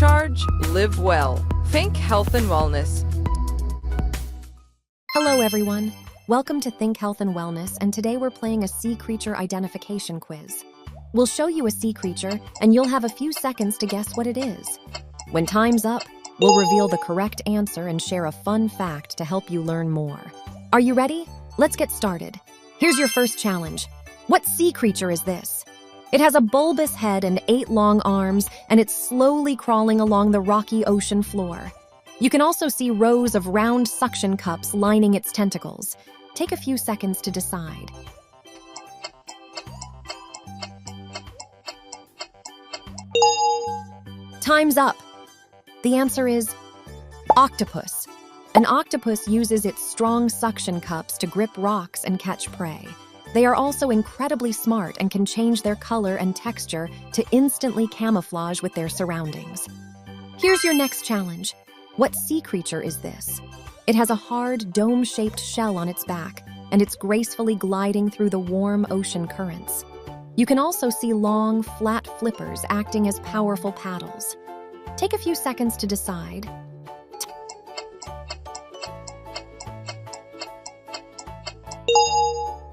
recharge, live well. Think health and wellness. Hello everyone, welcome to Think Health and Wellness, and today we're playing a sea creature identification quiz. We'll show you a sea creature and you'll have a few seconds to guess what it is. When time's up, we'll reveal the correct answer and share a fun fact to help you learn more. Are you ready? Let's get started. Here's your first challenge. What sea creature is this? It has a bulbous head and 8 long arms, and it's slowly crawling along the rocky ocean floor. You can also see rows of round suction cups lining its tentacles. Take a few seconds to decide. Time's up. The answer is octopus. An octopus uses its strong suction cups to grip rocks and catch prey. They are also incredibly smart and can change their color and texture to instantly camouflage with their surroundings. Here's your next challenge. What sea creature is this? It has a hard, dome-shaped shell on its back, and it's gracefully gliding through the warm ocean currents. You can also see long, flat flippers acting as powerful paddles. Take a few seconds to decide.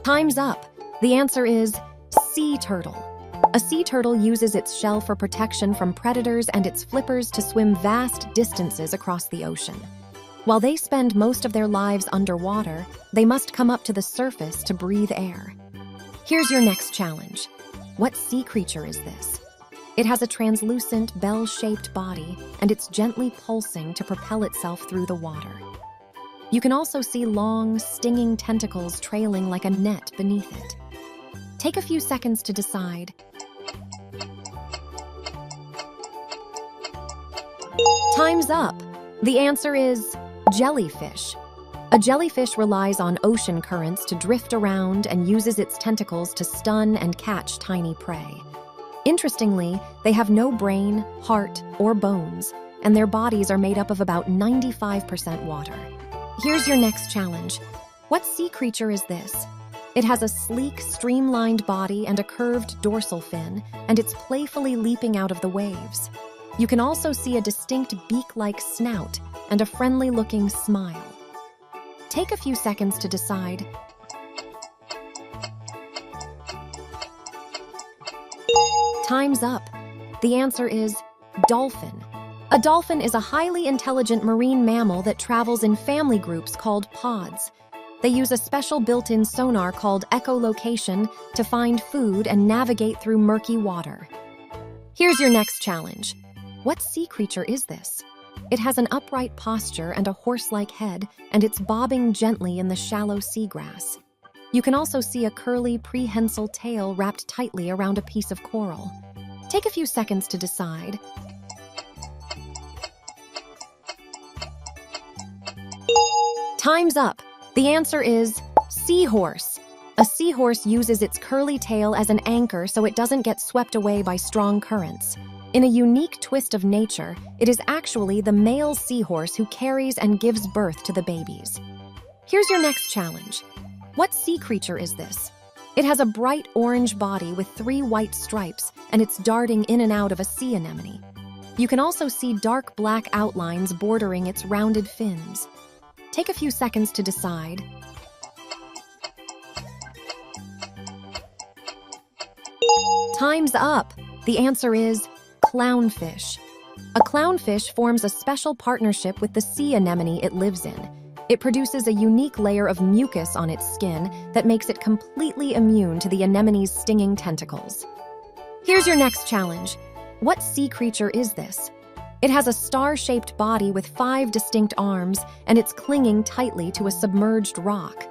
Time's up. The answer is sea turtle. A sea turtle uses its shell for protection from predators and its flippers to swim vast distances across the ocean. While they spend most of their lives underwater, they must come up to the surface to breathe air. Here's your next challenge. What sea creature is this? It has a translucent, bell-shaped body, and it's gently pulsing to propel itself through the water. You can also see long, stinging tentacles trailing like a net beneath it. Take a few seconds to decide. Time's up. The answer is jellyfish. A jellyfish relies on ocean currents to drift around and uses its tentacles to stun and catch tiny prey. Interestingly, they have no brain, heart, or bones, and their bodies are made up of about 95% water. Here's your next challenge. What sea creature is this? It has a sleek, streamlined body and a curved dorsal fin, and it's playfully leaping out of the waves. You can also see a distinct beak-like snout and a friendly-looking smile. Take a few seconds to decide. Time's up. The answer is dolphin. A dolphin is a highly intelligent marine mammal that travels in family groups called pods. They use a special built-in sonar called echolocation to find food and navigate through murky water. Here's your next challenge. What sea creature is this? It has an upright posture and a horse-like head, and it's bobbing gently in the shallow seagrass. You can also see a curly, prehensile tail wrapped tightly around a piece of coral. Take a few seconds to decide. Time's up. The answer is seahorse. A seahorse uses its curly tail as an anchor so it doesn't get swept away by strong currents. In a unique twist of nature, it is actually the male seahorse who carries and gives birth to the babies. Here's your next challenge. What sea creature is this? It has a bright orange body with 3 white stripes, and it's darting in and out of a sea anemone. You can also see dark black outlines bordering its rounded fins. Take a few seconds to decide. Time's up. The answer is clownfish. A clownfish forms a special partnership with the sea anemone it lives in. It produces a unique layer of mucus on its skin that makes it completely immune to the anemone's stinging tentacles. Here's your next challenge. What sea creature is this? It has a star-shaped body with 5 distinct arms, and it's clinging tightly to a submerged rock.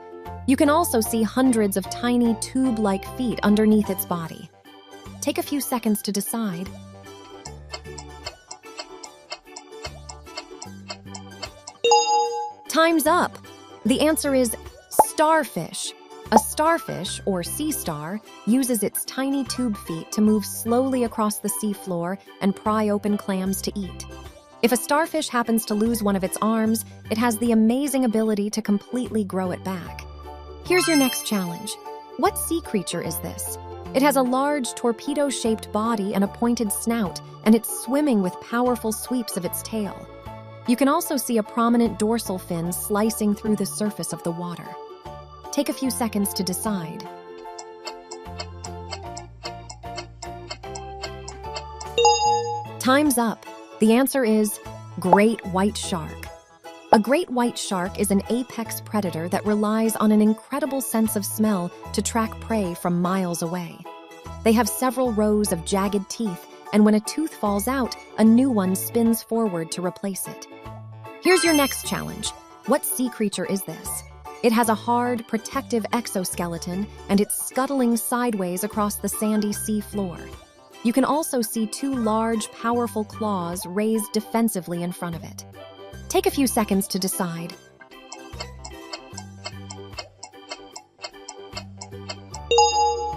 You can also see hundreds of tiny tube-like feet underneath its body. Take a few seconds to decide. Time's up. The answer is starfish. A starfish, or sea star, uses its tiny tube feet to move slowly across the seafloor and pry open clams to eat. If a starfish happens to lose one of its arms, it has the amazing ability to completely grow it back. Here's your next challenge. What sea creature is this? It has a large torpedo-shaped body and a pointed snout, and it's swimming with powerful sweeps of its tail. You can also see a prominent dorsal fin slicing through the surface of the water. Take a few seconds to decide. Time's up. The answer is great white shark. A great white shark is an apex predator that relies on an incredible sense of smell to track prey from miles away. They have several rows of jagged teeth, and when a tooth falls out, a new one spins forward to replace it. Here's your next challenge. What sea creature is this? It has a hard, protective exoskeleton, and it's scuttling sideways across the sandy sea floor. You can also see two large, powerful claws raised defensively in front of it. Take a few seconds to decide.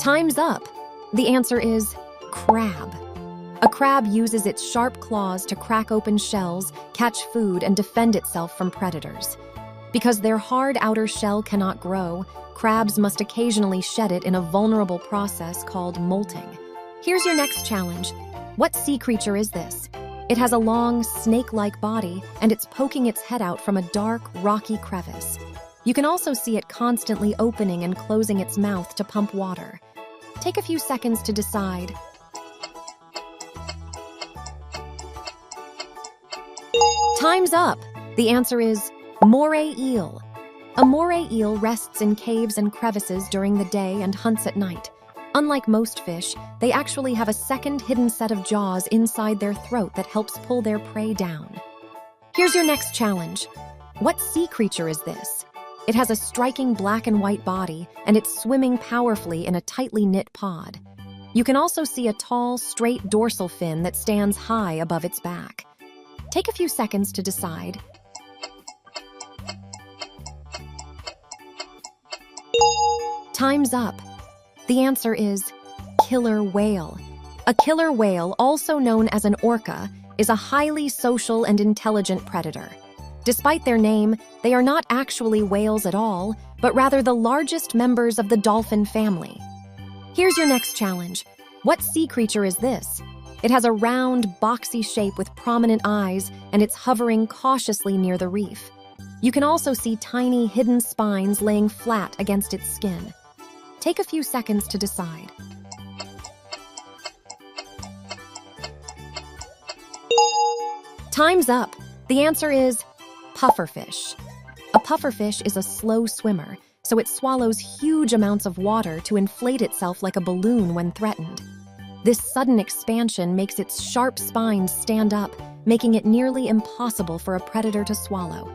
Time's up. The answer is crab. A crab uses its sharp claws to crack open shells, catch food, and defend itself from predators. Because their hard outer shell cannot grow, crabs must occasionally shed it in a vulnerable process called molting. Here's your next challenge. What sea creature is this? It has a long, snake-like body, and it's poking its head out from a dark, rocky crevice. You can also see it constantly opening and closing its mouth to pump water. Take a few seconds to decide. Time's up! The answer is moray eel. A moray eel rests in caves and crevices during the day and hunts at night. Unlike most fish, they actually have a second hidden set of jaws inside their throat that helps pull their prey down. Here's your next challenge. What sea creature is this? It has a striking black and white body, and it's swimming powerfully in a tightly knit pod. You can also see a tall, straight dorsal fin that stands high above its back. Take a few seconds to decide. Time's up. The answer is killer whale. A killer whale, also known as an orca, is a highly social and intelligent predator. Despite their name, they are not actually whales at all, but rather the largest members of the dolphin family. Here's your next challenge. What sea creature is this? It has a round, boxy shape with prominent eyes, and it's hovering cautiously near the reef. You can also see tiny, hidden spines laying flat against its skin. Take a few seconds to decide. Time's up. The answer is pufferfish. A pufferfish is a slow swimmer, so it swallows huge amounts of water to inflate itself like a balloon when threatened. This sudden expansion makes its sharp spines stand up, making it nearly impossible for a predator to swallow.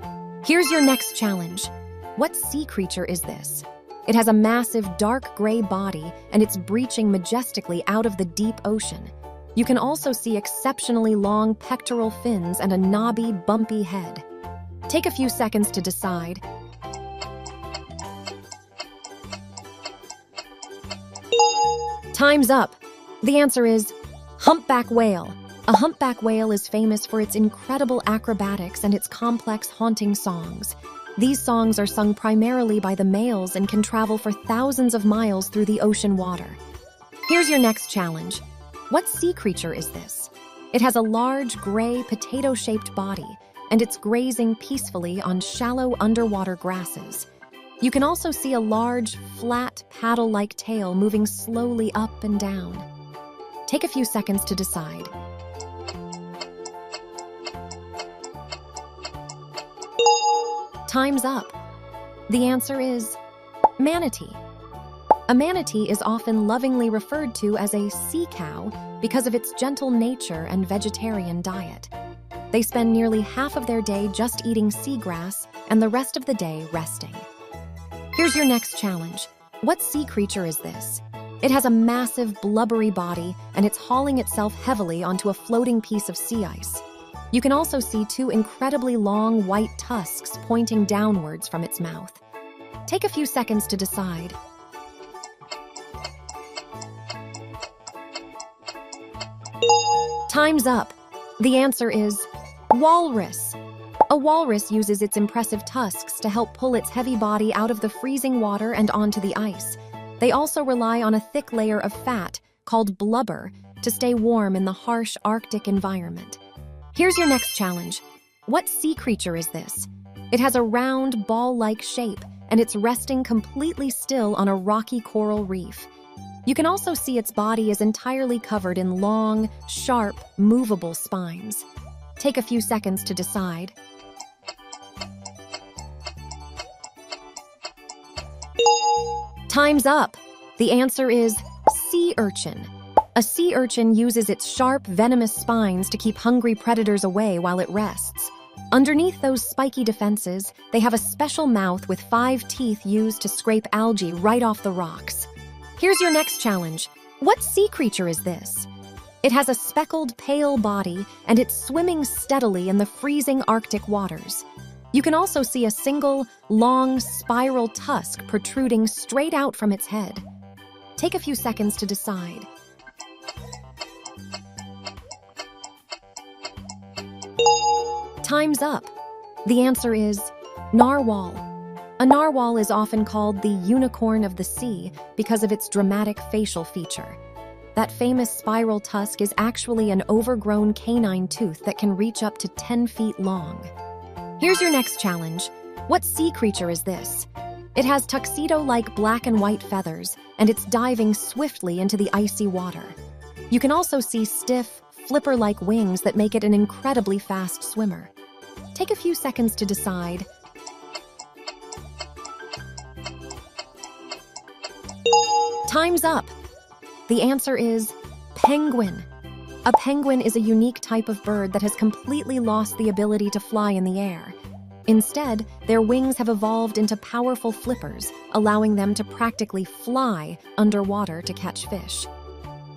Here's your next challenge. What sea creature is this? It has a massive dark gray body, and it's breaching majestically out of the deep ocean. You can also see exceptionally long pectoral fins and a knobby, bumpy head. Take a few seconds to decide. Time's up. The answer is humpback whale. A humpback whale is famous for its incredible acrobatics and its complex, haunting songs. These songs are sung primarily by the males and can travel for thousands of miles through the ocean water. Here's your next challenge. What sea creature is this? It has a large, gray, potato-shaped body, and it's grazing peacefully on shallow underwater grasses. You can also see a large, flat, paddle-like tail moving slowly up and down. Take a few seconds to decide. Time's up. The answer is manatee. A manatee is often lovingly referred to as a sea cow because of its gentle nature and vegetarian diet. They spend nearly half of their day just eating seagrass and the rest of the day resting. Here's your next challenge. What sea creature is this? It has a massive, blubbery body, and it's hauling itself heavily onto a floating piece of sea ice. You can also see two incredibly long white tusks pointing downwards from its mouth. Take a few seconds to decide. Time's up. The answer is walrus. A walrus uses its impressive tusks to help pull its heavy body out of the freezing water and onto the ice. They also rely on a thick layer of fat, called blubber, to stay warm in the harsh Arctic environment. Here's your next challenge. What sea creature is this? It has a round, ball-like shape, and it's resting completely still on a rocky coral reef. You can also see its body is entirely covered in long, sharp, movable spines. Take a few seconds to decide. Time's up! The answer is sea urchin. A sea urchin uses its sharp, venomous spines to keep hungry predators away while it rests. Underneath those spiky defenses, they have a special mouth with 5 teeth used to scrape algae right off the rocks. Here's your next challenge. What sea creature is this? It has a speckled, pale body, and it's swimming steadily in the freezing Arctic waters. You can also see a single, long, spiral tusk protruding straight out from its head. Take a few seconds to decide. Time's up. The answer is narwhal. A narwhal is often called the unicorn of the sea because of its dramatic facial feature. That famous spiral tusk is actually an overgrown canine tooth that can reach up to 10 feet long. Here's your next challenge. What sea creature is this? It has tuxedo-like black and white feathers, and it's diving swiftly into the icy water. You can also see stiff, flipper-like wings that make it an incredibly fast swimmer. Take a few seconds to decide. Time's up! The answer is penguin. A penguin is a unique type of bird that has completely lost the ability to fly in the air. Instead, their wings have evolved into powerful flippers, allowing them to practically fly underwater to catch fish.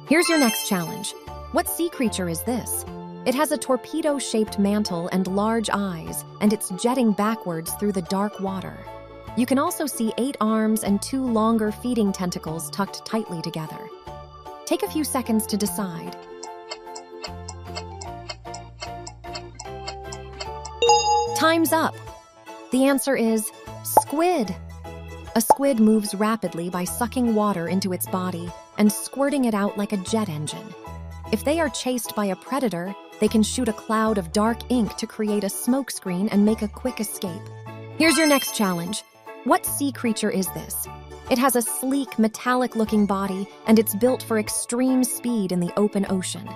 Here's your next challenge. What sea creature is this? It has a torpedo-shaped mantle and large eyes, and it's jetting backwards through the dark water. You can also see 8 arms and 2 longer feeding tentacles tucked tightly together. Take a few seconds to decide. Time's up! The answer is squid. A squid moves rapidly by sucking water into its body and squirting it out like a jet engine. If they are chased by a predator, they can shoot a cloud of dark ink to create a smokescreen and make a quick escape. Here's your next challenge. What sea creature is this? It has a sleek, metallic-looking body, and it's built for extreme speed in the open ocean.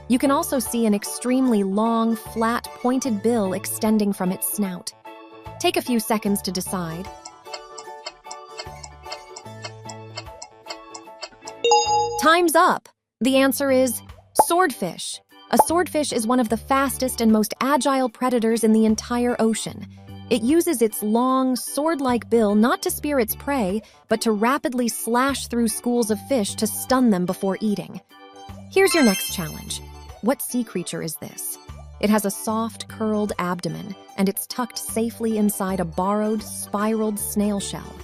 You can also see an extremely long, flat, pointed bill extending from its snout. Take a few seconds to decide. Time's up! The answer is swordfish. A swordfish is one of the fastest and most agile predators in the entire ocean. It uses its long, sword-like bill not to spear its prey, but to rapidly slash through schools of fish to stun them before eating. Here's your next challenge. What sea creature is this? It has a soft, curled abdomen, and it's tucked safely inside a borrowed, spiraled snail shell.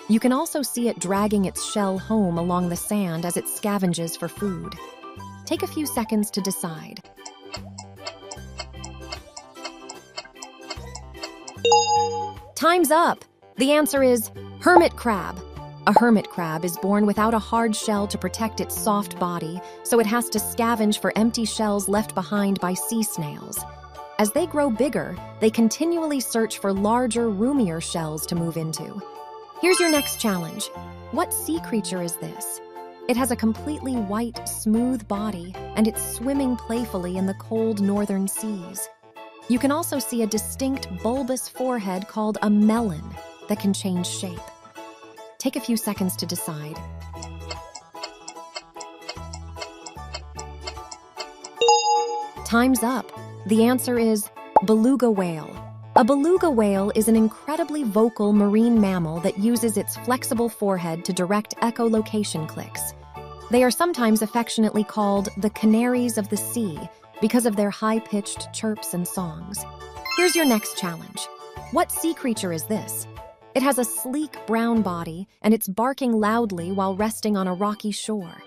You can also see it dragging its shell home along the sand as it scavenges for food. Take a few seconds to decide. Time's up! The answer is hermit crab. A hermit crab is born without a hard shell to protect its soft body, so it has to scavenge for empty shells left behind by sea snails. As they grow bigger, they continually search for larger, roomier shells to move into. Here's your next challenge. What sea creature is this? It has a completely white, smooth body, and it's swimming playfully in the cold northern seas. You can also see a distinct bulbous forehead called a melon that can change shape. Take a few seconds to decide. Time's up. The answer is beluga whale. A beluga whale is an incredibly vocal marine mammal that uses its flexible forehead to direct echolocation clicks. They are sometimes affectionately called the canaries of the sea because of their high-pitched chirps and songs. Here's your next challenge. What sea creature is this? It has a sleek brown body, and it's barking loudly while resting on a rocky shore.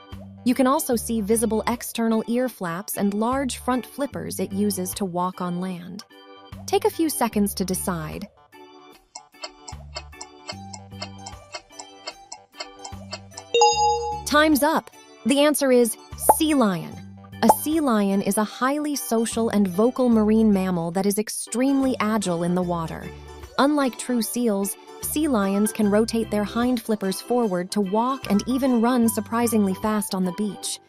You can also see visible external ear flaps and large front flippers it uses to walk on land. Take a few seconds to decide. Time's up. The answer is sea lion. A sea lion is a highly social and vocal marine mammal that is extremely agile in the water. Unlike true seals, sea lions can rotate their hind flippers forward to walk and even run surprisingly fast on the beach.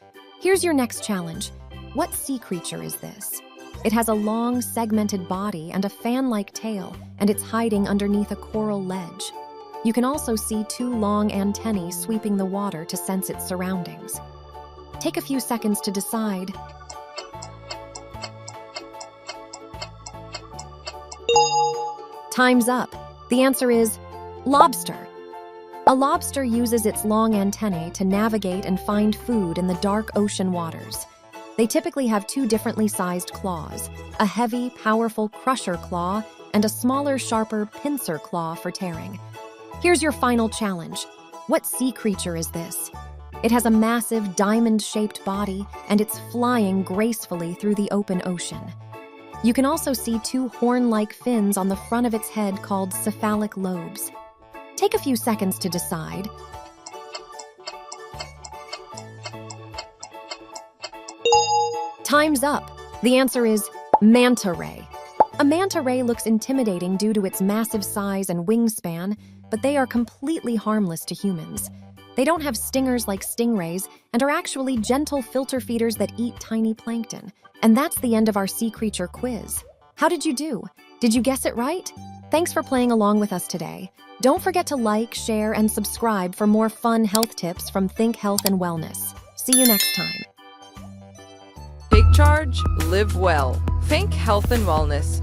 Here's your next challenge. What sea creature is this? It has a long, segmented body and a fan-like tail, and it's hiding underneath a coral ledge. You can also see two long antennae sweeping the water to sense its surroundings. Take a few seconds to decide. Time's up. The answer is lobster. A lobster uses its long antennae to navigate and find food in the dark ocean waters. They typically have two differently sized claws, a heavy, powerful crusher claw and a smaller, sharper pincer claw for tearing. Here's your final challenge. What sea creature is this? It has a massive diamond-shaped body and it's flying gracefully through the open ocean. You can also see two horn-like fins on the front of its head called cephalic lobes. Take a few seconds to decide. Time's up. The answer is manta ray. A manta ray looks intimidating due to its massive size and wingspan, but they are completely harmless to humans. They don't have stingers like stingrays and are actually gentle filter feeders that eat tiny plankton. And that's the end of our sea creature quiz. How did you do? Did you guess it right? Thanks for playing along with us today. Don't forget to like, share, and subscribe for more fun health tips from Think Health and Wellness. See you next time. Take charge, live well. Think Health and Wellness.